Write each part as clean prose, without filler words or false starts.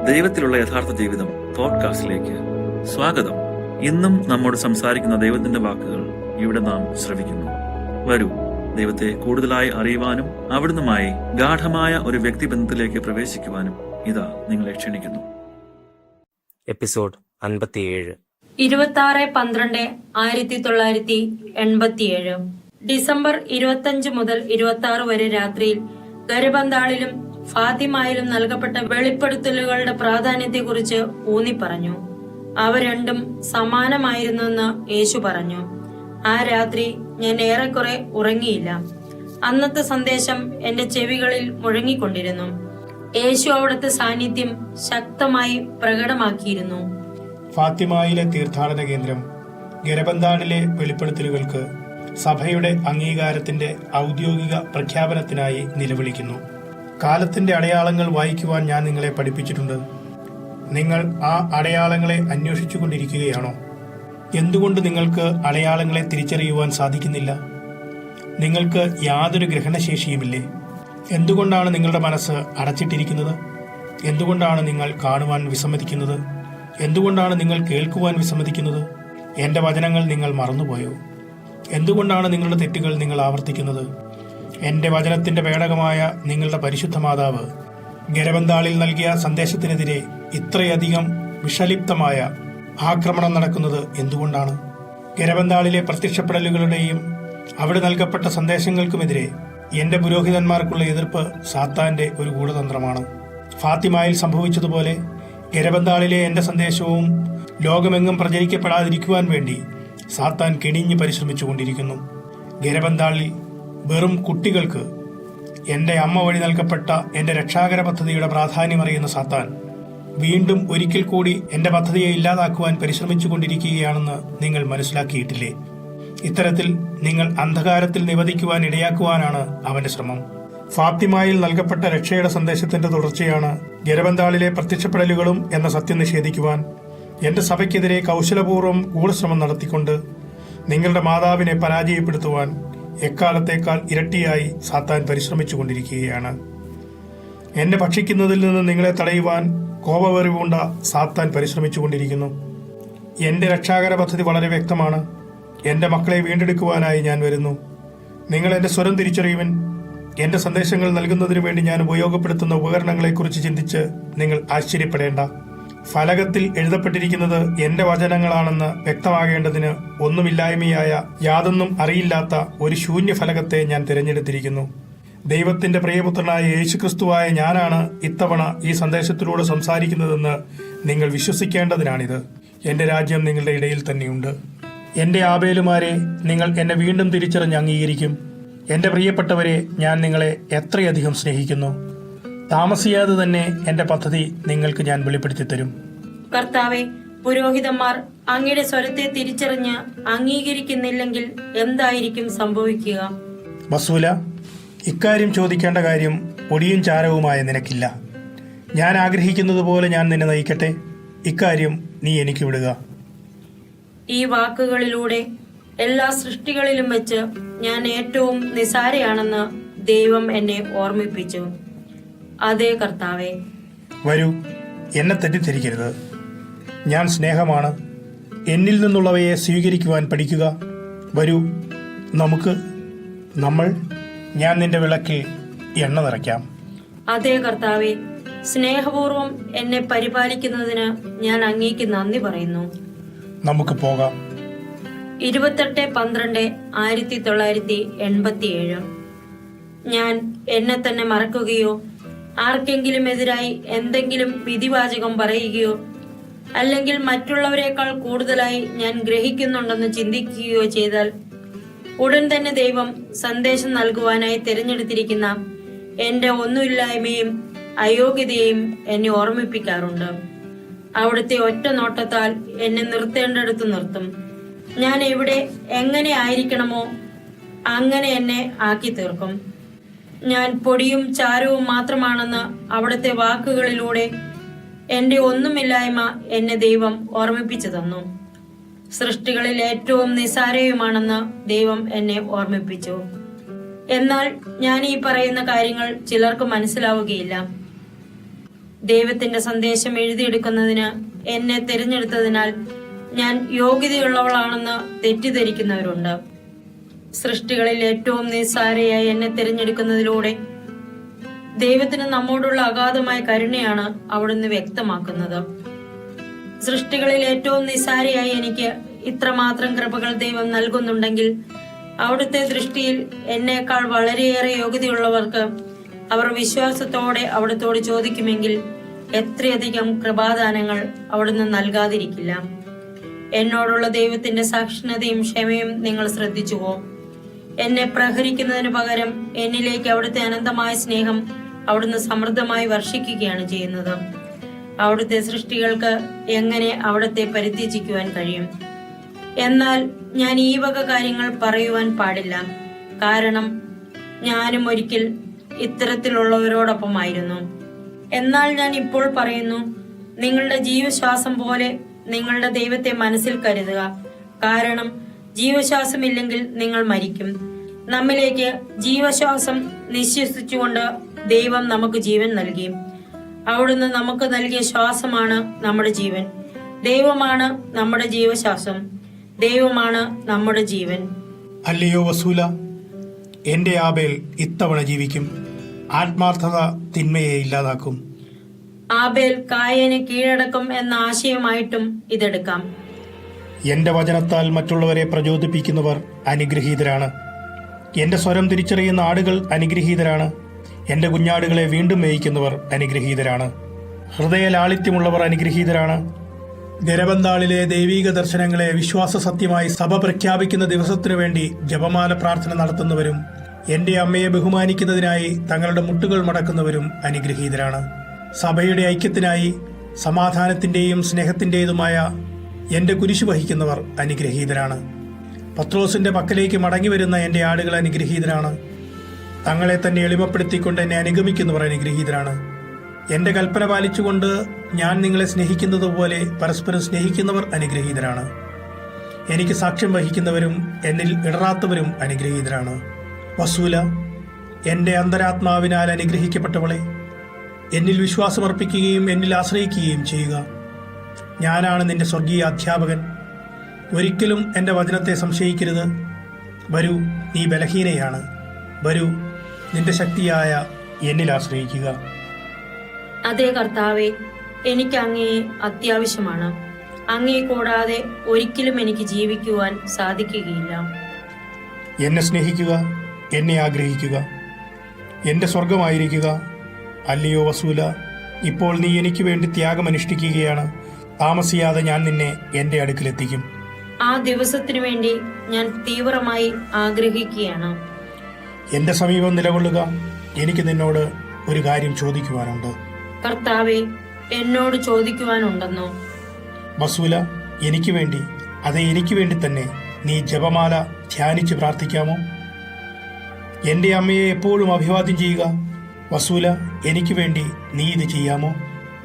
ദൈവത്തിലുള്ള യഥാർത്ഥ ജീവിതം പോഡ്കാസ്റ്റിലേക്ക് സ്വാഗതം. ഇന്നും നമ്മോട് സംസാരിക്കുന്ന ദൈവത്തിന്റെ വാക്കുകൾ ഇവിടെ നാം ശ്രവിക്കുന്നു. വരൂ, ദൈവത്തെ കൂടുതലായി അറിയുവാനും അവിടുന്നുമായി ഗാഠമായ ഒരു വ്യക്തിബന്ധത്തിലേക്ക് പ്രവേശിക്കുവാനും ഇതാ നിങ്ങളെ ക്ഷണിക്കുന്നു. എപ്പിസോഡ് 57 26/12/1987 ഡിസംബർ 25 മുതൽ 26 വരെ രാത്രിയിൽ ഗരബന്താളിലും ഫാത്തിമായിലും നൽകപ്പെട്ട വെളിപ്പെടുത്തലുകളുടെ പ്രാധാന്യത്തെക്കുറിച്ച് ഊന്നിപ്പറഞ്ഞു. അവ രണ്ടും സമാനമായിരുന്നുവെന്ന് യേശു പറഞ്ഞു. ആ രാത്രി ഞാൻ ഏറെക്കുറെ ഉറങ്ങിയില്ല. അന്നത്തെ സന്ദേശം എന്റെ ചെവികളിൽ മുഴങ്ങിക്കൊണ്ടിരുന്നു. യേശു അവിടുത്തെ സാന്നിധ്യം ശക്തമായി പ്രകടമാക്കിയിരുന്നു. ഫാത്തിമായിലെ തീർത്ഥാടന കേന്ദ്രം ഗരബന്താളിലെ വെളിപ്പെടുത്തലുകൾക്ക് സഭയുടെ അംഗീകാരത്തിന്റെ ഔദ്യോഗിക പ്രഖ്യാപനത്തിനായി നിലവിളിക്കുന്നു. കാലത്തിന്റെ അടയാളങ്ങൾ വായിക്കുവാൻ ഞാൻ നിങ്ങളെ പഠിപ്പിച്ചിട്ടുണ്ട്. നിങ്ങൾ ആ അടയാളങ്ങളെ അന്വേഷിച്ചുകൊണ്ടിരിക്കുകയാണോ? എന്തുകൊണ്ട് നിങ്ങൾക്ക് അടയാളങ്ങളെ തിരിച്ചറിയുവാൻ സാധിക്കുന്നില്ല? നിങ്ങൾക്ക് യാതൊരു ഗ്രഹണശേഷിയുമില്ലേ? എന്തുകൊണ്ടാണ് നിങ്ങളുടെ മനസ്സ് അടച്ചിട്ടിരിക്കുന്നത്? എന്തുകൊണ്ടാണ് നിങ്ങൾ കാണുവാൻ വിസമ്മതിക്കുന്നത്? എന്തുകൊണ്ടാണ് നിങ്ങൾ കേൾക്കുവാൻ വിസമ്മതിക്കുന്നത്? എന്റെ വചനങ്ങൾ നിങ്ങൾ മറന്നുപോയോ? എന്തുകൊണ്ടാണ് നിങ്ങളുടെ തെറ്റുകൾ നിങ്ങൾ ആവർത്തിക്കുന്നത്? എന്റെ വചനത്തിന്റെ പേടകമായ നിങ്ങളുടെ പരിശുദ്ധ മാതാവ് ഗരബന്താളിൽ നൽകിയ സന്ദേശത്തിനെതിരെ ഇത്രയധികം വിഷലിപ്തമായ ആക്രമണം നടക്കുന്നത് എന്തുകൊണ്ടാണ്? ഗരബന്താളിലെ പ്രത്യക്ഷപ്പെടലുകളുടെയും അവിടെ നൽകപ്പെട്ട സന്ദേശങ്ങൾക്കുമെതിരെ എന്റെ പുരോഹിതന്മാർക്കുള്ള എതിർപ്പ് സാത്താന്റെ ഒരു ഗൂഢതന്ത്രമാണ്. ഫാത്തിമായിൽ സംഭവിച്ചതുപോലെ ഗരബന്താളിലെ എന്റെ സന്ദേശവും ലോകമെങ്ങും പ്രചരിക്കപ്പെടാതിരിക്കുവാൻ വേണ്ടി സാത്താൻ കെണിഞ്ഞ് പരിശ്രമിച്ചുകൊണ്ടിരിക്കുന്നു. ഗരബന്താളിൽ വെറും കുട്ടികൾക്ക് എന്റെ അമ്മ വഴി നൽകപ്പെട്ട എന്റെ രക്ഷാകര പദ്ധതിയുടെ പ്രാധാന്യമറിയുന്ന സാത്താൻ വീണ്ടും ഒരിക്കൽ കൂടി എന്റെ പദ്ധതിയെ ഇല്ലാതാക്കുവാൻ പരിശ്രമിച്ചുകൊണ്ടിരിക്കുകയാണെന്ന് നിങ്ങൾ മനസ്സിലാക്കിയിട്ടില്ലേ? ഇത്തരത്തിൽ നിങ്ങൾ അന്ധകാരത്തിൽ നിവദിക്കുവാൻ ഇടയാക്കുവാനാണ് അവന്റെ ശ്രമം. ഫാത്തിമായിൽ നൽകപ്പെട്ട രക്ഷയുടെ സന്ദേശത്തിന്റെ തുടർച്ചയാണ് ഗരബന്താളിലെ പ്രത്യക്ഷപ്പെടലുകളും എന്ന സത്യം നിഷേധിക്കുവാൻ എന്റെ സഭയ്ക്കെതിരെ കൗശലപൂർവ്വം ഗൂഢശ്രമം നടത്തിക്കൊണ്ട് നിങ്ങളുടെ മാതാവിനെ പരാജയപ്പെടുത്തുവാൻ എക്കാലത്തേക്കാൾ ഇരട്ടിയായി സാത്താൻ പരിശ്രമിച്ചുകൊണ്ടിരിക്കുകയാണ്. എന്നെ ഭക്ഷിക്കുന്നതിൽ നിന്ന് നിങ്ങളെ തടയുവാൻ കോപവെറിവുണ്ട സാത്താൻ പരിശ്രമിച്ചുകൊണ്ടിരിക്കുന്നു. എന്റെ രക്ഷാകര പദ്ധതി വളരെ വ്യക്തമാണ്. എന്റെ മക്കളെ വീണ്ടെടുക്കുവാനായി ഞാൻ വരുന്നു. നിങ്ങൾ എന്റെ സ്വരം തിരിച്ചറിയുവൻ. എന്റെ സന്ദേശങ്ങൾ നൽകുന്നതിനു വേണ്ടി ഞാൻ ഉപയോഗപ്പെടുത്തുന്ന ഉപകരണങ്ങളെക്കുറിച്ച് ചിന്തിച്ച് നിങ്ങൾ ആശ്ചര്യപ്പെടേണ്ട. ഫലകത്തിൽ എഴുതപ്പെട്ടിരിക്കുന്നത് എന്റെ വചനങ്ങളാണെന്ന് വ്യക്തമാകേണ്ടതിന് ഒന്നുമില്ലായ്മയായ യാതൊന്നും അറിയില്ലാത്ത ഒരു ശൂന്യ ഫലകത്തെ ഞാൻ തിരഞ്ഞെടുത്തിരിക്കുന്നു. ദൈവത്തിന്റെ പ്രിയപുത്രനായ യേശുക്രിസ്തുവായ ഞാനാണ് ഇത്തവണ ഈ സന്ദേശത്തിലൂടെ സംസാരിക്കുന്നതെന്ന് നിങ്ങൾ വിശ്വസിക്കേണ്ടതിനാണിത്. എന്റെ രാജ്യം നിങ്ങളുടെ ഇടയിൽ തന്നെയുണ്ട്. എന്റെ ആബേലുമാരെ, നിങ്ങൾ എന്നെ വീണ്ടും തിരിച്ചറിഞ്ഞ് അംഗീകരിക്കും. എന്റെ പ്രിയപ്പെട്ടവരെ, ഞാൻ നിങ്ങളെ എത്രയധികം സ്നേഹിക്കുന്നു. താമസിയാതെ തന്നെ എന്റെ പദ്ധതി നിങ്ങൾക്ക് ഞാൻ വെളിപ്പെടുത്തി തരും. കർത്താവെ, പുരോഹിതന്മാർ അങ്ങയുടെ സ്വരത്തെ തിരിച്ചറിഞ്ഞ് അംഗീകരിക്കുന്നില്ലെങ്കിൽ എന്തായിരിക്കും സംഭവിക്കുക? വസൂല, ഇക്കാര്യം ചോദിക്കേണ്ട കാര്യം പൊടിയും ചാരവുമായ നിനക്കില്ല. ഞാൻ ആഗ്രഹിക്കുന്നത് പോലെ ഞാൻ നിന്നെ നയിക്കട്ടെ. ഇക്കാര്യം നീ എനിക്ക് വിടുക. ഈ വാക്കുകളിലൂടെ എല്ലാ സൃഷ്ടികളിലും വെച്ച് ഞാൻ ഏറ്റവും നിസാരയാണെന്ന് ദൈവം എന്നെ ഓർമ്മിപ്പിച്ചു. അതേ കർത്താവേ. വരൂ, എന്നെ തെറ്റിദ്ധരിക്കരുത്. ഞാൻ സ്നേഹമാണ്. എന്നിൽ നിന്നുള്ളവയെ സ്വീകരിക്കുവാൻ പഠിക്കുക. വരൂ, ഞാൻ നിന്റെ വിളക്കിൽ എണ്ണ നിറയ്ക്കാം. അതേ കർത്താവേ, സ്നേഹപൂർവം എന്നെ പരിപാലിക്കുന്നതിന് ഞാൻ അങ്ങേക്ക് നന്ദി പറയുന്നു. നമുക്ക് പോകാം. 28/12/1987 ഞാൻ എന്നെ തന്നെ മറക്കുകയോ ആർക്കെങ്കിലും എതിരായി എന്തെങ്കിലും വിധിവാചകം പറയുകയോ അല്ലെങ്കിൽ മറ്റുള്ളവരെക്കാൾ കൂടുതലായി ഞാൻ ഗ്രഹിക്കുന്നുണ്ടെന്ന് ചിന്തിക്കുകയോ ചെയ്താൽ ഉടൻ തന്നെ ദൈവം സന്ദേശം നൽകുവാനായി തിരഞ്ഞെടുത്തിരിക്കുന്ന എന്റെ ഒന്നുമില്ലായ്മയും അയോഗ്യതയും എന്നെ ഓർമ്മിപ്പിക്കാറുണ്ട്. അവിടുത്തെ ഒറ്റ നോട്ടത്താൽ എന്നെ നിർത്തേണ്ടടുത്ത് നിർത്തും. ഞാൻ എവിടെ എങ്ങനെ ആയിരിക്കണമോ അങ്ങനെ എന്നെ ആക്കി തീർക്കും. ഞാൻ പൊടിയും ചാരവും മാത്രമാണെന്ന് അവിടുത്തെ വാക്കുകളിലൂടെ എന്റെ ഒന്നുമില്ലായ്മ എന്നെ ദൈവം ഓർമ്മിപ്പിച്ചു തന്നു. സൃഷ്ടികളിൽ ഏറ്റവും നിസാരയുമാണെന്ന് ദൈവം എന്നെ ഓർമ്മിപ്പിച്ചു. എന്നാൽ ഞാൻ ഈ പറയുന്ന കാര്യങ്ങൾ ചിലർക്ക് മനസ്സിലാവുകയില്ല. ദൈവത്തിന്റെ സന്ദേശം എഴുതിയെടുക്കുന്നതിന് എന്നെ തിരഞ്ഞെടുത്തതിനാൽ ഞാൻ യോഗ്യതയുള്ളവളാണെന്ന് തെറ്റിദ്ധരിക്കുന്നവരുണ്ട്. സൃഷ്ടികളിൽ ഏറ്റവും നിസ്സാരയായി എന്നെ തിരഞ്ഞെടുക്കുന്നതിലൂടെ ദൈവത്തിന് നമ്മോടുള്ള അഗാധമായ കരുണയാണ് അവിടുന്ന് വ്യക്തമാക്കുന്നത്. സൃഷ്ടികളിൽ ഏറ്റവും നിസ്സാരയായി എനിക്ക് ഇത്രമാത്രം കൃപകൾ ദൈവം നൽകുന്നുണ്ടെങ്കിൽ അവിടുത്തെ ദൃഷ്ടിയിൽ എന്നേക്കാൾ വളരെയേറെ യോഗ്യതയുള്ളവർക്ക് അവർ വിശ്വാസത്തോടെ അവിടുത്തോട് ചോദിക്കുമെങ്കിൽ എത്രയധികം കൃപാദാനങ്ങൾ അവിടുന്ന് നൽകാതിരിക്കില്ല. എന്നോടുള്ള ദൈവത്തിന്റെ സഹിഷ്ണുതയും ക്ഷമയും നിങ്ങൾ ശ്രദ്ധിച്ചുവോ? എന്നെ പ്രഹരിക്കുന്നതിന് പകരം എന്നിലേക്ക് അവിടുത്തെ അനന്തമായ സ്നേഹം അവിടുന്ന് സമൃദ്ധമായി വർഷിക്കുകയാണ് ചെയ്യുന്നത്. അവിടുത്തെ സൃഷ്ടികൾക്ക് എങ്ങനെ അവിടുത്തെ പരിത്യജിക്കുവാൻ കഴിയും? എന്നാൽ ഞാൻ ഈ വക കാര്യങ്ങൾ പറയുവാൻ പാടില്ല, കാരണം ഞാനും ഒരിക്കൽ ഇത്തരത്തിലുള്ളവരോടൊപ്പമായിരുന്നു. എന്നാൽ ഞാൻ ഇപ്പോൾ പറയുന്നു, നിങ്ങളുടെ ജീവശ്വാസം പോലെ നിങ്ങളുടെ ദൈവത്തെ മനസ്സിൽ കരുതുക. കാരണം ജീവശ്വാസമില്ലെങ്കിൽ നിങ്ങൾ മരിക്കും. നമ്മിലേക്ക് ജീവശ്വാസം നിശ്വസിച്ചുകൊണ്ട് ദൈവം നമുക്ക് ജീവൻ നൽകി. അവിടുന്ന് നമുക്ക് നൽകിയ ശ്വാസമാണ് നമ്മുടെ ജീവൻ. ദൈവമാണ് നമ്മുടെ ജീവശ്വാസം. ദൈവമാണ് നമ്മുടെ ജീവൻ. അല്ലയോ വസൂല, എന്റെ ആബേൽ ഇത്തവണ ജീവിക്കും. ആത്മാർത്ഥത തിന്മയെ ഇല്ലാതാക്കും. ആബേൽ കായേനെ കീഴടക്കും എന്ന ആശയമായിട്ടും ഇതെടുക്കാം. എന്റെ വചനത്താൽ മറ്റുള്ളവരെ പ്രചോദിപ്പിക്കുന്നവർ അനുഗ്രഹീതരാണ്. എന്റെ സ്വരം തിരിച്ചറിയുന്ന ആടുകൾ അനുഗ്രഹീതരാണ്. എന്റെ കുഞ്ഞാടുകളെ വീണ്ടും മേയിക്കുന്നവർ അനുഗ്രഹീതരാണ്. ഹൃദയ ലാളിത്യമുള്ളവർ അനുഗ്രഹീതരാണ്. ഗരബന്താളിലെ ദൈവീക ദർശനങ്ങളെ വിശ്വാസ സത്യമായി സഭ പ്രഖ്യാപിക്കുന്ന ദിവസത്തിനു വേണ്ടി ജപമാല പ്രാർത്ഥന നടത്തുന്നവരും എന്റെ അമ്മയെ ബഹുമാനിക്കുന്നതിനായി തങ്ങളുടെ മുട്ടുകൾ മടക്കുന്നവരും അനുഗ്രഹീതരാണ്. സഭയുടെ ഐക്യത്തിനായി സമാധാനത്തിന്റെയും സ്നേഹത്തിന്റേതുമായ എന്റെ കുരിശു വഹിക്കുന്നവർ അനുഗ്രഹീതരാണ്. പത്രോസിന്റെ പക്കലേക്ക് മടങ്ങി വരുന്ന എന്റെ ആടുകൾ അനുഗ്രഹീതരാണ്. തങ്ങളെ തന്നെ എളിമപ്പെടുത്തിക്കൊണ്ട് എന്നെ അനുഗമിക്കുന്നവർ അനുഗ്രഹീതരാണ്. എന്റെ കൽപ്പന പാലിച്ചുകൊണ്ട് ഞാൻ നിങ്ങളെ സ്നേഹിക്കുന്നത് പോലെ പരസ്പരം സ്നേഹിക്കുന്നവർ അനുഗ്രഹീതരാണ്. എനിക്ക് സാക്ഷ്യം വഹിക്കുന്നവരും എന്നിൽ ഇടറാത്തവരും അനുഗ്രഹീതരാണ്. വസൂല, എന്റെ അന്തരാത്മാവിനാൽ അനുഗ്രഹിക്കപ്പെട്ടവളെ, എന്നിൽ വിശ്വാസമർപ്പിക്കുകയും എന്നിൽ ആശ്രയിക്കുകയും ചെയ്യുക. ഞാനാണ് നിന്റെ സ്വർഗീയ അധ്യാപകൻ. ഒരിക്കലും എന്റെ വചനത്തെ സംശയിക്കരുത്. വരൂ, നീ ബലഹീനയാണ്. വരൂ, നിന്റെ ശക്തിയായ എന്നിൽ ആശ്രയിക്കുക. അതേ കർത്താവെ, എനിക്ക് അങ്ങയെ അത്യാവശ്യമാണ്. അങ്ങയെ കൂടാതെ ഒരിക്കലും എനിക്ക് ജീവിക്കുവാൻ സാധിക്കുകയില്ല. എന്നെ സ്നേഹിക്കുക, എന്നെ ആഗ്രഹിക്കുക, എന്റെ സ്വർഗമായിരിക്കുക. അല്ലയോ വസൂല, ഇപ്പോൾ നീ എനിക്ക് വേണ്ടി ത്യാഗമനുഷ്ഠിക്കുകയാണ്. താമസിയാതെ ഞാൻ നിന്നെ എന്റെ അടുക്കിലെത്തിക്കും. ആ ദിവസത്തിനു വേണ്ടി ഞാൻ തീവ്രമായി ആഗ്രഹിക്കുകയാണ്. എന്റെ സമീപം നിലകൊള്ളുക. എനിക്ക് നിന്നോട് ഒരു കാര്യം ചോദിക്കുവാനുണ്ട്. കർത്താവെ, എന്നോട് ചോദിക്കുവാനുണ്ടെന്നോ? വസൂല, എനിക്ക് വേണ്ടി, അതെ എനിക്ക് വേണ്ടി തന്നെ നീ ജപമാല ധ്യാനിച്ച് പ്രാർത്ഥിക്കാമോ? എന്റെ അമ്മയെ എപ്പോഴും അഭിവാദ്യം ചെയ്യുക. വസൂല, എനിക്ക് വേണ്ടി നീ ഇത് ചെയ്യാമോ?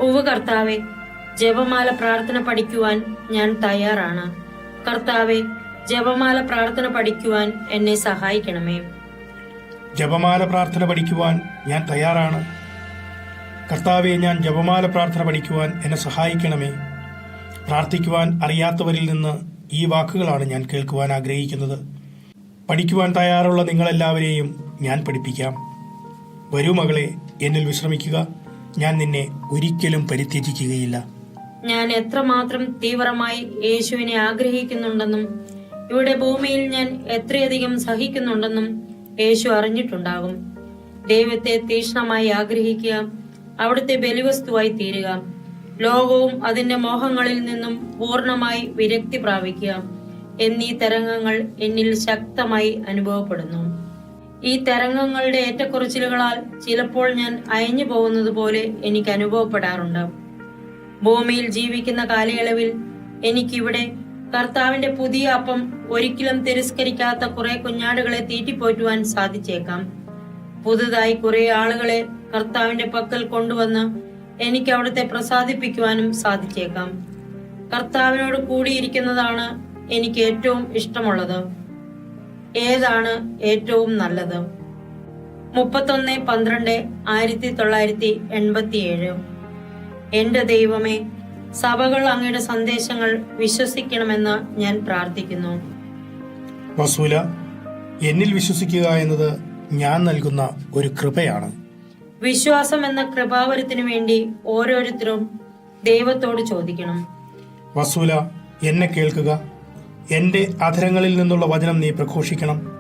ഉവ്വ് കർത്താവെ, ജപമാല പ്രാർത്ഥന പഠിക്കുവാൻ ഞാൻ തയ്യാറാണ്. കർത്താവെ, ജപമാല പ്രാർത്ഥന പഠിക്കുവാൻ എന്നെ സഹായിക്കണമേ. ജപമാല പ്രാർത്ഥന പഠിക്കുവാൻ ഞാൻ തയ്യാറാണ്. കർത്താവെ, ഞാൻ ജപമാല പ്രാർത്ഥന പഠിക്കുവാൻ എന്നെ സഹായിക്കണമേ. പ്രാർത്ഥിക്കുവാൻ അറിയാത്തവരിൽ നിന്ന് ഈ വാക്കുകളാണ് ഞാൻ കേൾക്കുവാൻ ആഗ്രഹിക്കുന്നത്. പഠിക്കുവാൻ തയ്യാറുള്ള നിങ്ങളെല്ലാവരെയും ഞാൻ പഠിപ്പിക്കാം. വരൂ മകളെ, എന്നിൽ വിശ്രമിക്കുക. ഞാൻ നിന്നെ ഒരിക്കലും പരിത്യജിക്കുകയില്ല. ഞാൻ എത്രമാത്രം തീവ്രമായി യേശുവിനെ ആഗ്രഹിക്കുന്നുണ്ടെന്നും ഇവിടെ ഭൂമിയിൽ ഞാൻ എത്രയധികം സഹിക്കുന്നുണ്ടെന്നും യേശു അറിഞ്ഞിട്ടുണ്ടാകും. ദൈവത്തെ തീക്ഷ്ണമായി ആഗ്രഹിക്കുക, അവിടുത്തെ ബലിവസ്തുവായി തീരുക, ലോകവും അതിന്റെ മോഹങ്ങളിൽ നിന്നും പൂർണ്ണമായി വിരക്തി പ്രാപിക്കുക എന്നീ തരംഗങ്ങൾ എന്നിൽ ശക്തമായി അനുഭവപ്പെടുന്നു. ഈ തരംഗങ്ങളുടെ ഏറ്റക്കുറച്ചിലുകളാൽ ചിലപ്പോൾ ഞാൻ അയഞ്ഞു പോകുന്നത് പോലെ എനിക്ക് അനുഭവപ്പെടാറുണ്ട്. ഭൂമിയിൽ ജീവിക്കുന്ന കാലയളവിൽ എനിക്കിവിടെ കർത്താവിന്റെ പുതിയ അപ്പം ഒരിക്കലും തിരസ്കരിക്കാത്ത കുറെ കുഞ്ഞാടുകളെ തീറ്റിപ്പോറ്റുവാൻ സാധിച്ചേക്കാം. പുതുതായി കുറെ ആളുകളെ കർത്താവിന്റെ പക്കൽ കൊണ്ടുവന്ന് എനിക്ക് അവിടുത്തെ പ്രസാദിപ്പിക്കുവാനും സാധിച്ചേക്കാം. കർത്താവിനോട് കൂടിയിരിക്കുന്നതാണ് എനിക്ക് ഏറ്റവും ഇഷ്ടമുള്ളത്. ഏതാണ് ഏറ്റവും നല്ലത്? 31/12/1987 എന്റെ ദൈവമേ, സഭകൾ അങ്ങയുടെ സന്ദേശങ്ങൾ വിശ്വസിക്കണമെന്ന് ഞാൻ പ്രാർത്ഥിക്കുന്നു. വസൂല, എന്നിൽ വിശ്വസിക്കുക എന്നത് ഞാൻ നൽകുന്ന ഒരു കൃപയാണ്. വിശ്വാസം എന്ന കൃപാവരത്തിനു വേണ്ടി ഓരോരുത്തരും ദൈവത്തോട് ചോദിക്കണം. വസൂല, എന്നെ കേൾക്കുക. എന്റെ അധരങ്ങളിൽ നിന്നുള്ള വചനം നീ പ്രഘോഷിക്കണം.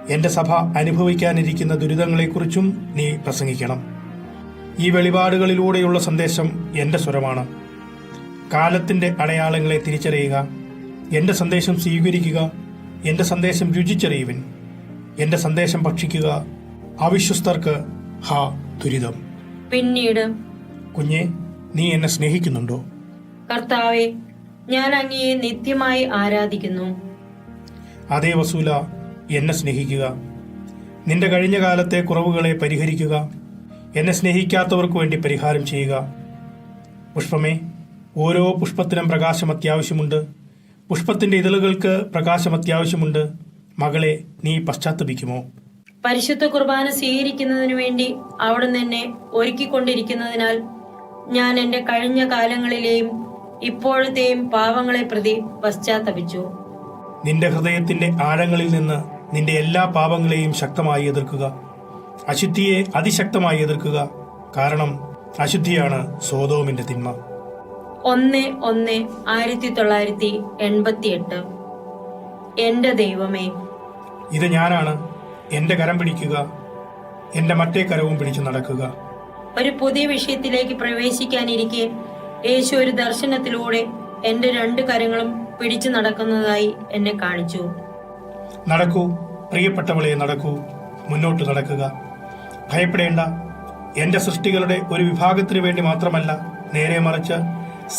എന്റെ സഭ അനുഭവിക്കാനിരിക്കുന്ന ദുരിതങ്ങളെക്കുറിച്ചും നീ പ്രസംഗിക്കണം. ഈ വെളിപാടുകളിലൂടെയുള്ള സന്ദേശം എന്റെ സ്വരമാണ്. കാലത്തിന്റെ അടയാളങ്ങളെ തിരിച്ചറിയുക. എന്റെ സന്ദേശം സ്വീകരിക്കുക. എന്റെ സന്ദേശം രുചിച്ചറിയുവിൻ. എന്റെ സന്ദേശം ഭക്ഷിക്കുക. അവിശ്വസ്തർക്ക് ഹാ ദുരിതം. പിന്നീട്, കുഞ്ഞെ, നീ എന്നെ സ്നേഹിക്കുന്നുണ്ടോ? കർത്താവെ, ഞാൻ അങ്ങയെ നിത്യമായി ആരാധിക്കുന്നു. അതേ വസൂല, എന്നെ സ്നേഹിക്കുക. നിന്റെ കഴിഞ്ഞ കാലത്തെ കുറവുകളെ പരിഹരിക്കുക. എന്നെ സ്നേഹിക്കാത്തവർക്ക് വേണ്ടി പരിഹാരം ചെയ്യുക. പുഷ്പമേ, ഓരോ പുഷ്പത്തിനും പ്രകാശം അത്യാവശ്യമുണ്ട്. പുഷ്പത്തിന്റെ ഇതളുകൾക്ക് പ്രകാശം അത്യാവശ്യമുണ്ട്. മകളെ, നീ പശ്ചാത്തപിക്കുമോ? പരിശുദ്ധ കുർബാന സ്വീകരിക്കുന്നതിനു വേണ്ടി അവിടുന്ന് എന്നെ ഒരുക്കിക്കൊണ്ടിരിക്കുന്നതിനാൽ ഞാൻ എന്റെ കഴിഞ്ഞ കാലങ്ങളിലെയും ഇപ്പോഴത്തെയും പാവങ്ങളെ പ്രതി പശ്ചാത്തപിച്ചു. നിന്റെ ഹൃദയത്തിന്റെ ആഴങ്ങളിൽ നിന്ന് നിന്റെ എല്ലാ പാപങ്ങളെയും ശക്തമായി എതിർക്കുക. അശുദ്ധിയെ അതിശക്തമായി എതിർക്കുക. കാരണം അശുദ്ധിയാണ് സോദോമിന്റെ തിന്മ. 1-1-1988. എന്റെ ദൈവമേ, ഇത് ഞാനാണ്. എന്റെ കരം പിടിക്കുക. എന്റെ മറ്റേ കരവും പിടിച്ചു നടക്കുക. ഒരു പുതിയ വിഷയത്തിലേക്ക് പ്രവേശിക്കാനിരിക്കെ യേശു ഒരു ദർശനത്തിലൂടെ എന്റെ 2 കരങ്ങളും പിടിച്ചു നടക്കുന്നതായി എന്നെ കാണിച്ചു. നടക്കൂ പ്രിയപ്പെട്ടവളെ, നടക്കൂ. മുന്നോട്ട് നടക്കുക. ഭയപ്പെടേണ്ട. എന്റെ സൃഷ്ടികളുടെ ഒരു വിഭാഗത്തിനു വേണ്ടി മാത്രമല്ല, നേരെ മറിച്ച്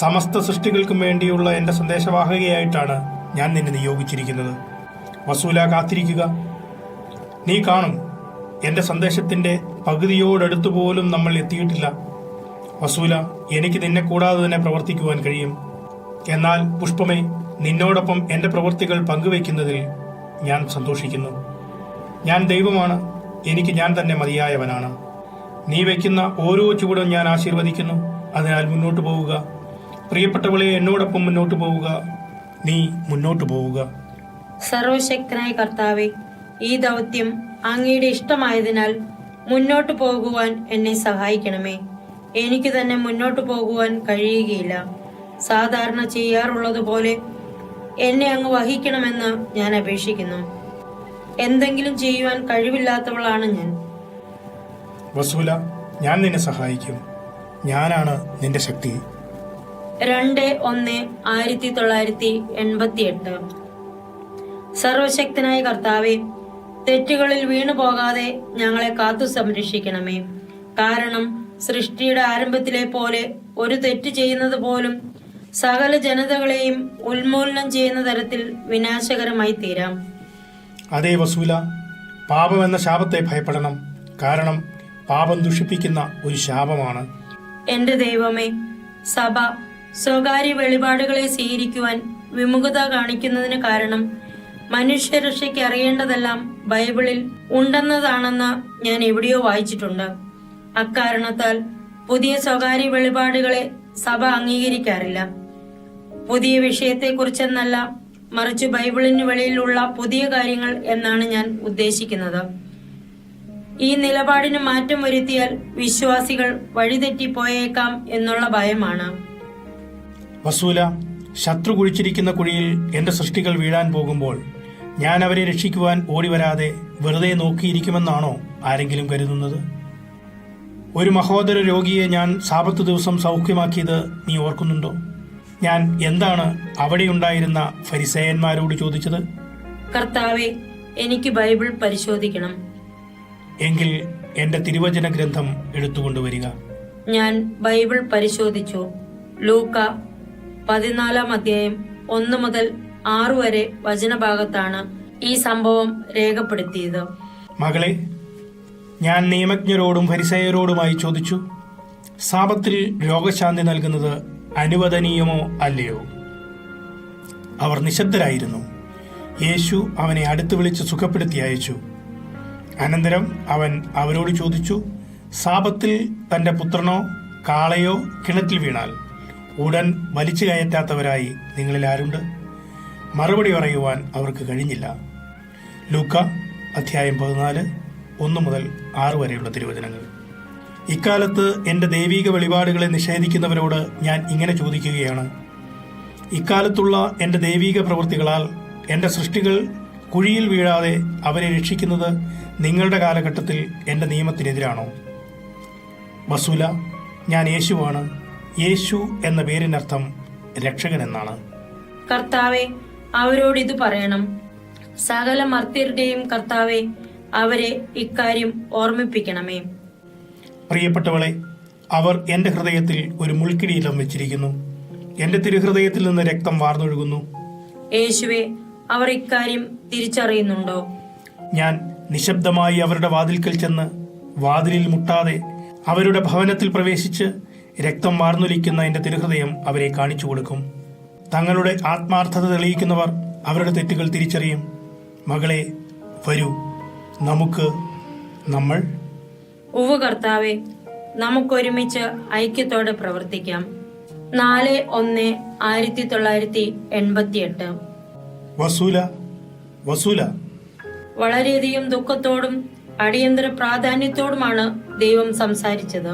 സമസ്ത സൃഷ്ടികൾക്കും വേണ്ടിയുള്ള എന്റെ സന്ദേശവാഹകയായിട്ടാണ് ഞാൻ നിന്നെ നിയോഗിച്ചിരിക്കുന്നത്. വസൂല, കാത്തിരിക്കുക. നീ കാണും, എന്റെ സന്ദേശത്തിന്റെ പകുതിയോടടുത്തു പോലും നമ്മൾ എത്തിയിട്ടില്ല. വസൂല, എനിക്ക് നിന്നെ കൂടാതെ തന്നെ പ്രവർത്തിക്കുവാൻ കഴിയും. എന്നാൽ പുഷ്പമേ, നിന്നോടൊപ്പം എന്റെ പ്രവൃത്തികൾ പങ്കുവയ്ക്കുന്നതിൽ ഞാൻ സന്തോഷിക്കുന്നു. ഞാൻ ദൈവമാണ്. എനിക്ക് ഞാൻ തന്നെ മതിയായവനാണ്. നീ വയ്ക്കുന്ന ഓരോ ചുവടും ഞാൻ ആശീർവദിക്കുന്നു. അതിനാൽ മുന്നോട്ട് പോവുക. പ്രിയപ്പെട്ടവളെ, എന്നോടൊപ്പം മുന്നോട്ട് പോവുക. നീ മുന്നോട്ട് പോവുക. സർവശക്തനായ കർത്താവെ, ഈ ദൗത്യം അങ്ങയുടെ ഇഷ്ടമായതിനാൽ മുന്നോട്ട് പോകുവാൻ എന്നെ സഹായിക്കണമേ. എനിക്ക് തന്നെ മുന്നോട്ട് പോകുവാൻ കഴിയുകയില്ല. സാധാരണ ചെയ്യാറുള്ളതുപോലെ എന്നെ അങ്ങ് വഹിക്കണമെന്ന് ഞാൻ അപേക്ഷിക്കുന്നു. എന്തെങ്കിലും ചെയ്യുവാൻ കഴിവില്ലാത്തവളാണ് ഞാൻ. വസൂല, ഞാൻ നിന്നെ സഹായിക്കും. ഞാനാണ് നിന്റെ ശക്തി. 2-1-1988. സർവശക്തനായ കർത്താവെ, തെറ്റുകളിൽ വീണു പോകാതെ ഞങ്ങളെ കാത്തു സംരക്ഷിക്കണമേ. കാരണം സൃഷ്ടിയുടെ ആരംഭത്തിലെ പോലെ ഒരു തെറ്റ് ചെയ്യുന്നത് പോലും സകല ജനതകളെയും ഉന്മൂലനം ചെയ്യുന്ന തരത്തിൽ വിനാശകരമായി തീരാം. അതേ വസൂല, പാപം എന്ന ശാപത്തെ ഭയപ്പെടണം. കാരണം പാപം ദുഷിപ്പിക്കുന്ന ഒരു ശാപമാണ്. എന്റെ ദൈവമേ, സഭ സ്വകാര്യ വെളിപാടുകളെ സ്വീകരിക്കുവാൻ വിമുഖത കാണിക്കുന്നതിന് കാരണം മനുഷ്യരക്ഷയ്ക്ക് അറിയേണ്ടതെല്ലാം ബൈബിളിൽ ഉണ്ടെന്നതാണെന്ന് ഞാൻ എവിടെയോ വായിച്ചിട്ടുണ്ട്. അക്കാരണത്താൽ പുതിയ സ്വകാര്യ വെളിപാടുകളെ സഭ അംഗീകരിക്കാറില്ല. പുതിയ വിഷയത്തെക്കുറിച്ചെന്നല്ല, മറിച്ച് ബൈബിളിന് വെളിയിലുള്ള പുതിയ കാര്യങ്ങൾ എന്നാണ് ഞാൻ ഉദ്ദേശിക്കുന്നത്. ഈ നിലപാടിന് മാറ്റം വരുത്തിയാൽ വിശ്വാസികൾ വഴിതെറ്റിപ്പോയേക്കാം എന്നുള്ള ഭയമാണ്. വസൂല, ശത്രു കുഴിച്ചിരിക്കുന്ന കുഴിയിൽ എന്റെ സൃഷ്ടികൾ വീഴാൻ പോകുമ്പോൾ ഞാൻ അവരെ രക്ഷിക്കുവാൻ ഓടിവരാതെ വെറുതെ നോക്കിയിരിക്കുമെന്നാണോ ആരെങ്കിലും കരുതുന്നത്? ഒരു മഹോദര രോഗിയെ ഞാൻ സാബത്ത് ദിവസം സൗഖ്യമാക്കിയത് നീ ഓർക്കുന്നുണ്ടോ? ഞാൻ എന്താണ് അവിടെയുണ്ടായിരുന്ന ഫരിസേയന്മാരോട് ചോദിച്ചത്? കർത്താവെ, എനിക്ക് ബൈബിൾ പരിശോധിക്കണം. എങ്കിൽ എന്റെ തിരുവചന ഗ്രന്ഥം എടുത്തുകൊണ്ടുവരിക. ഞാൻ ബൈബിൾ പരിശോധിച്ചു. ലൂക്ക 14-1-6 വരെ വചനഭാഗത്താണ് ഈ സംഭവം രേഖപ്പെടുത്തിയത്. മകളെ, ഞാൻ നിയമജ്ഞരോടും ഫരിസേയരോടുമായി ചോദിച്ചു, സാബത്തിൽ രോഗശാന്തി നൽകുന്നത് അനുവദനീയമോ അല്ലയോ? അവർ നിശബ്ദരായിരുന്നു. യേശു അവനെ അടുത്ത് വിളിച്ച് സുഖപ്പെടുത്തി അയച്ചു. അനന്തരം അവൻ അവരോട് ചോദിച്ചു, സാബത്തിൽ തന്റെ പുത്രനോ കാളയോ കിണറ്റിൽ വീണാൽ ഉടൻ വലിച്ചു കയറ്റാത്തവരായി നിങ്ങളിൽ ആരുണ്ട്? മറുപടി പറയുവാൻ അവർക്ക് കഴിഞ്ഞില്ല. ലൂക്ക അധ്യായം 14, 1 മുതൽ 6 വരെയുള്ള തിരുവചനങ്ങൾ. ഇക്കാലത്ത് എൻ്റെ ദൈവിക വെളിപാടുകളെ നിഷേധിക്കുന്നവരോട് ഞാൻ ഇങ്ങനെ ചോദിക്കുകയാണ്: ഇക്കാലത്തുള്ള എൻ്റെ ദൈവിക പ്രവൃത്തികളാൽ എൻ്റെ സൃഷ്ടികൾ കുഴിയിൽ വീഴാതെ അവരെ രക്ഷിക്കുന്നത് നിങ്ങളുടെ കാലഘട്ടത്തിൽ എൻ്റെ നിയമത്തിനെതിരാണോ? വസൂല, ഞാൻ യേശുവാണ്. യേശു എന്ന പേരിനർത്ഥം രക്ഷകൻ എന്നാണ്. കർത്താവെ, അവരോട് ഇത് പറയണം. സകല മർത്യരുടെയും കർത്താവെ, അവരെ ഇക്കാര്യം ഓർമ്മിപ്പിക്കണമേ. പ്രിയപ്പെട്ടവളെ, അവർ എൻ്റെ ഹൃദയത്തിൽ ഒരു മുൾക്കിരീടം വെച്ചിരിക്കുന്നു. എൻ്റെ തിരുഹൃദയത്തിൽ നിന്ന് രക്തം വാർന്നൊഴുകുന്നു. യേശുവെ, അവർ ഇക്കാര്യം തിരിച്ചറിയുന്നുണ്ടോ? ഞാൻ നിശബ്ദമായി അവരുടെ വാതിൽക്കൽ ചെന്ന് വാതിലിൽ മുട്ടാതെ അവരുടെ ഭവനത്തിൽ പ്രവേശിച്ച് രക്തം വാർന്നൊലിക്കുന്ന എൻ്റെ തിരുഹൃദയം അവരെ കാണിച്ചു കൊടുക്കും. തങ്ങളുടെ ആത്മാർത്ഥത തെളിയിക്കുന്നവർ അവരുടെ തെറ്റുകൾ തിരിച്ചറിയും. മകളെ, വരൂ, നമ്മൾ ഉവ്വ് കർത്താവെ, നമുക്കൊരുമിച്ച് ഐക്യത്തോടെ പ്രവർത്തിക്കാം. 4/1/1988. വസൂല, വളരെയധികം ദുഃഖത്തോടും അടിയന്തര പ്രാധാന്യത്തോടുമാണ് ദൈവം സംസാരിച്ചത്.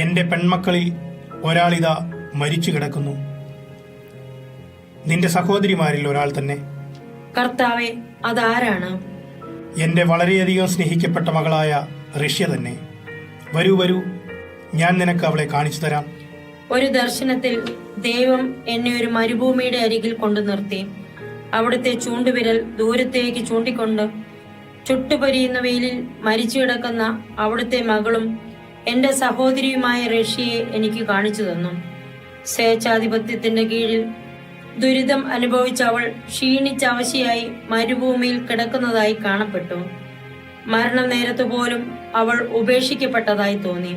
എന്റെ പെൺമക്കളിൽ ഒരാളിതാ മരിച്ചു കിടക്കുന്നു. നിന്റെ സഹോദരിമാരിൽ ഒരാൾ തന്നെ. കർത്താവെ, അതാരാണ്? എന്റെ വളരെയധികം സ്നേഹിക്കപ്പെട്ട മകളായ റഷ്യ തന്നെ. വരൂ, ഞാൻ നിനക്ക് അവളെ കാണിച്ചു തരാം. ഒരു ദർശനത്തിൽ ദൈവം എന്നെ ഒരു മരുഭൂമിയുടെ അരികിൽ കൊണ്ടു നിർത്തി. അവിടുത്തെ ചൂണ്ടുവിരൽ ദൂരത്തേക്ക് ചൂണ്ടിക്കൊണ്ട് ചുട്ടുപരിയുന്ന വെയിലിൽ മരിച്ചു കിടക്കുന്ന അവിടുത്തെ മകളും എന്റെ സഹോദരിയുമായ റഷ്യയെ എനിക്ക് കാണിച്ചു തന്നു. സ്വേച്ഛാധിപത്യത്തിന്റെ കീഴിൽ ദുരിതം അനുഭവിച്ച അവൾ ക്ഷീണിച്ച അവശയായി മരുഭൂമിയിൽ കിടക്കുന്നതായി കാണപ്പെട്ടു. മരണനേരത്തു പോലും അവൾ ഉപേക്ഷിക്കപ്പെട്ടതായി തോന്നി.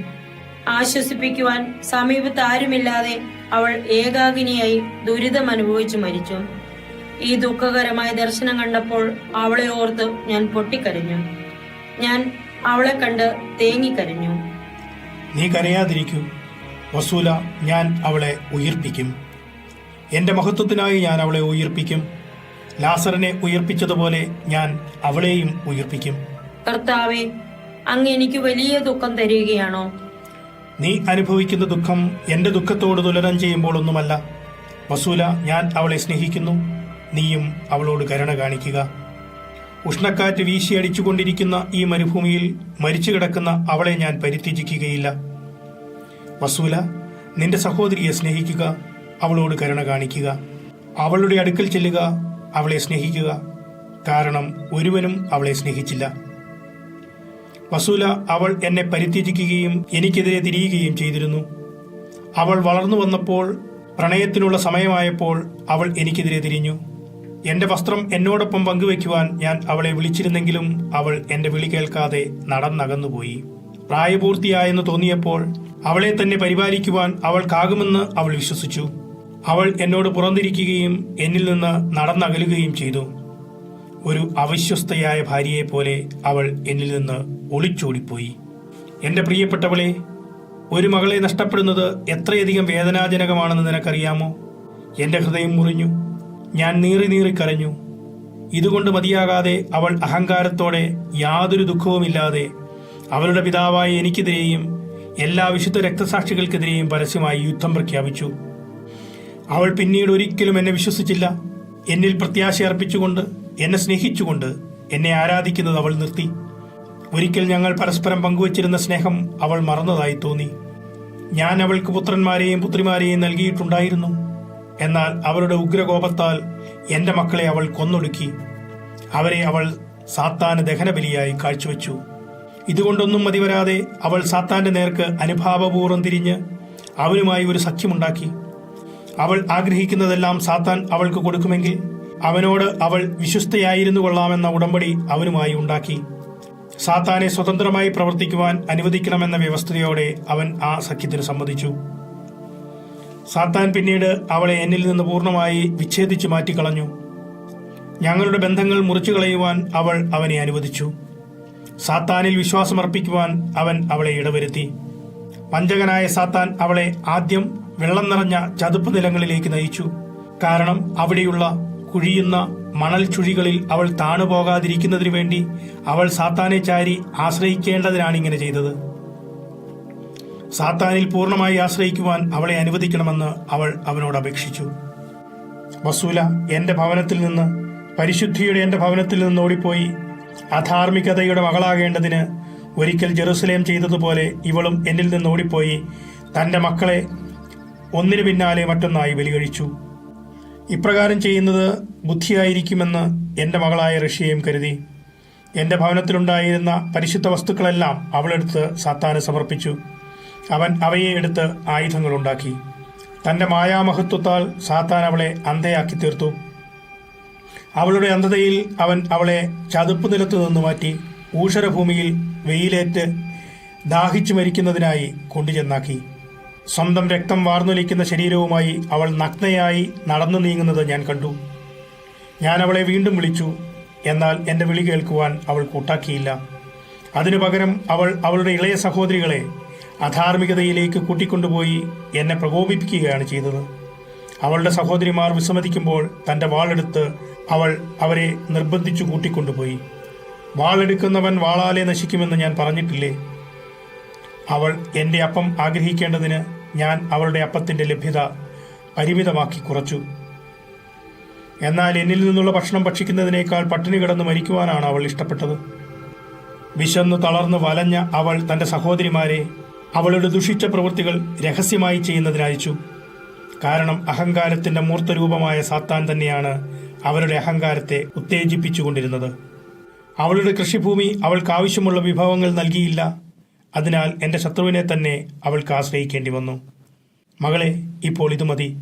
ആശ്വസിപ്പിക്കുവാൻ സമീപത്ത് ആരുമില്ലാതെ അവൾ ഏകാകിനിയായി ദുരിതം അനുഭവിച്ചു മരിച്ചു. ഈ ദുഃഖകരമായ ദർശനം കണ്ടപ്പോൾ അവളെ ഓർത്ത് ഞാൻ പൊട്ടിക്കരഞ്ഞു. ഞാൻ അവളെ കണ്ട് തേങ്ങിക്കരഞ്ഞു. നീ കരയാതിരിക്കൂ വസൂല, ഞാൻ അവളെ ഉയിർപ്പിക്കും. എന്റെ മഹത്വത്തിനായി ഞാൻ അവളെ ഉയിർപ്പിക്കും. ലാസറിനെ ഉയിർപ്പിച്ചതുപോലെ ഞാൻ അവളെയും ഉയിർപ്പിക്കും. കർത്താവെ, അങ്ങ് എനിക്ക് വലിയ ദുഃഖം തരികയാണോ? നീ അനുഭവിക്കുന്ന ദുഃഖം എന്റെ ദുഃഖത്തോട് തുലനം ചെയ്യുമ്പോൾ ഒന്നുമല്ല. വസൂല, ഞാൻ അവളെ സ്നേഹിക്കുന്നു. നീയും അവളോട് കരുണ കാണിക്കുക. ഉഷ്ണക്കാറ്റ് വീശിയടിച്ചുകൊണ്ടിരിക്കുന്ന ഈ മരുഭൂമിയിൽ മരിച്ചു കിടക്കുന്ന അവളെ ഞാൻ പരിത്യജിക്കുകയില്ല. വസൂല, നിന്റെ സഹോദരിയെ സ്നേഹിക്കുക, അവളോട് കരുണ കാണിക്കുക. അവളുടെ അടുക്കൽ ചെല്ലുക, അവളെ സ്നേഹിക്കുക, കാരണം ഒരുവനും അവളെ സ്നേഹിച്ചില്ല. വസൂല, അവൾ എന്നെ പരിത്യജിക്കുകയും എനിക്കെതിരെ തിരിയുകയും ചെയ്തിരുന്നു. അവൾ വളർന്നു വന്നപ്പോൾ, പ്രണയത്തിനുള്ള സമയമായപ്പോൾ അവൾ എനിക്കെതിരെ തിരിഞ്ഞു. എന്റെ വസ്ത്രം എന്നോടൊപ്പം പങ്കുവയ്ക്കുവാൻ ഞാൻ അവളെ വിളിച്ചിരുന്നെങ്കിലും അവൾ എന്റെ വിളി കേൾക്കാതെ നടന്നകന്നുപോയി. പ്രായപൂർത്തിയായെന്ന് തോന്നിയപ്പോൾ അവളെ തന്നെ പരിപാലിക്കുവാൻ അവൾക്കാകുമെന്ന് അവൾ വിശ്വസിച്ചു. അവൾ എന്നോട് പുറന്തിരിക്കുകയും എന്നിൽ നിന്ന് നടന്നകലുകയും ചെയ്തു. ഒരു അവിശ്വസ്തയായ ഭാര്യയെപ്പോലെ അവൾ എന്നിൽ നിന്ന് ഒളിച്ചോടിപ്പോയി. എന്റെ പ്രിയപ്പെട്ടവളെ, ഒരു മകളെ നഷ്ടപ്പെടുന്നത് എത്രയധികം വേദനാജനകമാണെന്ന് നിനക്കറിയാമോ? എന്റെ ഹൃദയം മുറിഞ്ഞു. ഞാൻ നീറി കരഞ്ഞു. ഇതുകൊണ്ട് മതിയാകാതെ അവൾ അഹങ്കാരത്തോടെ യാതൊരു ദുഃഖവുമില്ലാതെ അവളുടെ പിതാവായ എനിക്കെതിരെയും എല്ലാ വിശുദ്ധ രക്തസാക്ഷികൾക്കെതിരെയും പരസ്യമായി യുദ്ധം പ്രഖ്യാപിച്ചു. അവൾ പിന്നീട് ഒരിക്കലും എന്നെ വിശ്വസിച്ചില്ല. എന്നിൽ പ്രത്യാശ അർപ്പിച്ചുകൊണ്ട്, എന്നെ സ്നേഹിച്ചുകൊണ്ട് എന്നെ ആരാധിക്കുന്നത് അവൾ നിർത്തി. ഒരിക്കൽ ഞങ്ങൾ പരസ്പരം പങ്കുവച്ചിരുന്ന സ്നേഹം അവൾ മറന്നതായി തോന്നി. ഞാൻ അവൾക്ക് പുത്രന്മാരെയും പുത്രിമാരെയും നൽകിയിട്ടുണ്ടായിരുന്നു. എന്നാൽ അവളുടെ ഉഗ്രകോപത്താൽ എന്റെ മക്കളെ അവൾ കൊന്നൊടുക്കി. അവരെ അവൾ സാത്താന് ദഹനബലിയായി കാഴ്ചവെച്ചു. ഇതുകൊണ്ടൊന്നും മതിവരാതെ അവൾ സാത്താന്റെ നേർക്ക് അനുഭാവപൂർവ്വം തിരിഞ്ഞ് അവനുമായി ഒരു സഖ്യമുണ്ടാക്കി. അവൾ ആഗ്രഹിക്കുന്നതെല്ലാം സാത്താൻ അവൾക്ക് കൊടുക്കുമെങ്കിൽ അവനോട് അവൾ വിശ്വസ്തയായിരുന്നു കൊള്ളാമെന്ന ഉടമ്പടി അവനുമായി ഉണ്ടാക്കി. സാത്താനെ സ്വതന്ത്രമായി പ്രവർത്തിക്കുവാൻ അനുവദിക്കണമെന്ന വ്യവസ്ഥയോടെ അവൻ ആ സഖ്യത്തിന് സമ്മതിച്ചു. സാത്താൻ പിന്നീട് അവളെ എന്നിൽ നിന്ന് പൂർണ്ണമായി വിച്ഛേദിച്ചു മാറ്റിക്കളഞ്ഞു. ഞങ്ങളുടെ ബന്ധങ്ങൾ മുറിച്ചു കളയുവാൻ അവൾ അവനെ അനുവദിച്ചു. സാത്താനിൽ വിശ്വാസമർപ്പിക്കുവാൻ അവൻ അവളെ ഇടവരുത്തി. വഞ്ചകനായ സാത്താൻ അവളെ ആദ്യം വെള്ളം നിറഞ്ഞ ചതുപ്പ് നിലങ്ങളിലേക്ക് നയിച്ചു. കാരണം അവിടെയുള്ള കുഴിയുന്ന മണൽ ചുഴികളിൽ അവൾ താണുപോകാതിരിക്കുന്നതിനു വേണ്ടി അവൾ സാത്താനെ ചാരി ആശ്രയിക്കേണ്ടതിനാണ് ഇങ്ങനെ ചെയ്തത്. സാത്താനിൽ പൂർണ്ണമായി ആശ്രയിക്കുവാൻ അവളെ അനുവദിക്കണമെന്ന് അവൾ അവനോട് അപേക്ഷിച്ചു. വസൂല എന്റെ ഭവനത്തിൽ നിന്ന്, പരിശുദ്ധിയുടെ എന്റെ ഭവനത്തിൽ നിന്ന് ഓടിപ്പോയി അധാർമികതയുടെ മകളാകേണ്ടതിന് ഒരിക്കൽ ജെറുസലേം ചെയ്തതുപോലെ ഇവളും എന്നിൽ നിന്ന് ഓടിപ്പോയി തന്റെ മക്കളെ ഒന്നിനു പിന്നാലെ മറ്റൊന്നായി ബലികഴിച്ചു. ഇപ്രകാരം ചെയ്യുന്നത് ബുദ്ധിയായിരിക്കുമെന്ന് എന്റെ മകളായ റഷ്യയും കരുതി. എന്റെ ഭവനത്തിലുണ്ടായിരുന്ന പരിശുദ്ധ വസ്തുക്കളെല്ലാം അവളെടുത്ത് സാത്താന് സമർപ്പിച്ചു. അവൻ അവയെ എടുത്ത് ആയുധങ്ങളുണ്ടാക്കി. തന്റെ മായാമഹത്വത്താൽ സാത്താൻ അവളെ അന്ധയാക്കി തീർത്തു. അവളുടെ അന്ധതയിൽ അവൻ അവളെ ചതുപ്പ് നിലത്തു നിന്ന് മാറ്റി ഊഷരഭൂമിയിൽ വെയിലേറ്റ് ദാഹിച്ചു മരിക്കുന്നതിനായി കൊണ്ടുചെന്നാക്കി. സ്വന്തം രക്തം വാർന്നൊലിക്കുന്ന ശരീരവുമായി അവൾ നഗ്നയായി നടന്നു നീങ്ങുന്നത് ഞാൻ കണ്ടു. ഞാൻ അവളെ വീണ്ടും വിളിച്ചു, എന്നാൽ എന്റെ വിളി കേൾക്കുവാൻ അവൾ കൂട്ടാക്കിയില്ല. അതിനു പകരം അവൾ അവളുടെ ഇളയ സഹോദരികളെ അധാർമികതയിലേക്ക് കൂട്ടിക്കൊണ്ടുപോയി എന്നെ പ്രകോപിപ്പിക്കുകയാണ് ചെയ്തത്. അവളുടെ സഹോദരിമാർ വിസമ്മതിക്കുമ്പോൾ തന്റെ വാളെടുത്ത് അവൾ അവരെ നിർബന്ധിച്ചു കൂട്ടിക്കൊണ്ടുപോയി. വാളെടുക്കുന്നവൻ വാളാലെ നശിക്കുമെന്ന് ഞാൻ പറഞ്ഞിട്ടില്ലേ? അവൾ എന്റെ അപ്പം ആഗ്രഹിക്കേണ്ടതിന് ഞാൻ അവളുടെ അപ്പത്തിന്റെ ലഭ്യത പരിമിതമാക്കി കുറച്ചു. എന്നാൽ എന്നിൽ നിന്നുള്ള ഭക്ഷണം ഭക്ഷിക്കുന്നതിനേക്കാൾ പട്ടിണി കിടന്ന് മരിക്കുവാനാണ് അവൾ ഇഷ്ടപ്പെട്ടത്. വിശന്നു തളർന്ന് വലഞ്ഞ അവൾ തന്റെ സഹോദരിമാരെ അവളുടെ ദുഷിച്ച പ്രവൃത്തികൾ രഹസ്യമായി ചെയ്യുന്നതിനയച്ചു. കാരണം അഹങ്കാരത്തിന്റെ മൂർത്തരൂപമായ സാത്താൻ തന്നെയാണ് അവരുടെ അഹങ്കാരത്തെ ഉത്തേജിപ്പിച്ചുകൊണ്ടിരുന്നത്. അവളുടെ കൃഷിഭൂമി അവൾക്ക് ആവശ്യമുള്ള വിഭവങ്ങൾ നൽകിയില്ല. അതിനാൽ എന്റെ ശത്രുവിനെ തന്നെ അവൾക്ക് ആശ്രയിക്കേണ്ടി വന്നു. മകളെ, ഇപ്പോൾ ഇത് മതി.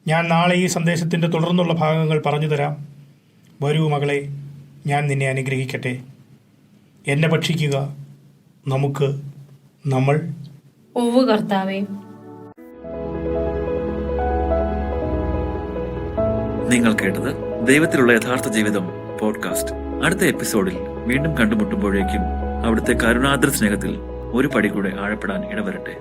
ഞാൻ നാളെ ഈ സന്ദേശത്തിന്റെ തുടർന്നുള്ള ഭാഗങ്ങൾ പറഞ്ഞു തരാം. വരൂ മകളെ, ഞാൻ നിന്നെ അനുഗ്രഹിക്കട്ടെ. എന്നെ ഭക്ഷിക്കുക. നമ്മൾ ഓവ് കർത്താവേ. നിങ്ങൾ കേട്ടത് ദൈവത്തിലുള്ള യഥാർത്ഥ ജീവിതം പോഡ്കാസ്റ്റ്. അടുത്ത എപ്പിസോഡിൽ വീണ്ടും കണ്ടുമുട്ടുമ്പോഴേക്കും അവിടുത്തെ കരുണാദ്ര സ്നേഹത്തിൽ ഒരു പടി കൂടെ ആഴപ്പെടാൻ ഇടവരട്ടെ.